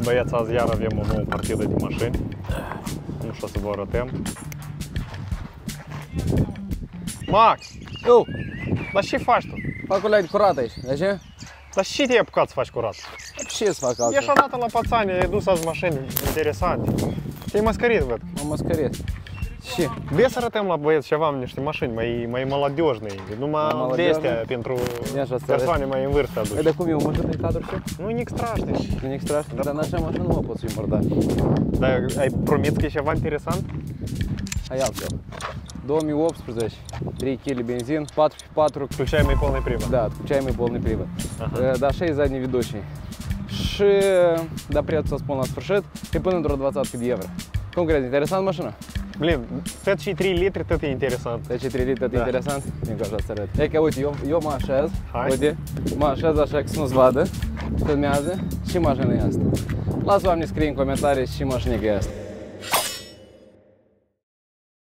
Băieți, azi iar avem o nouă partidă de mașini. Nu știu să vă arătăm. Max! Eu, Dar ce faci tu? fac o leagă curată aici, de ce? Dar ce te-ai apucat să faci curat? Ce să fac altfel? Ești odată la Pățani, ai dus azi mașini interesante. Te-ai măscărit, văd. M-am măscărit. Ce? Bine să arătăm la băieți ceva, niște mașini mai molodioșne, numai de astea pentru persoane mai în vârstă aduci. De cum eu mă jur de cadru și? Nu nic strașne. Nu e extra, dar în așa mașină nu mă pot să-i mărda. Dar ai promis că e ceva interesant? Hai altfel. 2018, 3 kg benzin, 4x4. Cu ce ai mai полный привод? Да, отключаемый полный привод. Да, 6 задние ведущие. Și, da, prețul să spun la sfârșit, e până într-o 20 de euro. Cum crezi, interesant mașina? Blin, tot și 3 litri tot e interesant. Deci 3 litri, tot interesant? Bine că așa să arăt. E că, uite, eu mă așez, uite, mă așez așa că să nu-ți vadă, filmează și mașina e asta. Lasă oamenii scrie în comentarii și mașinica e asta.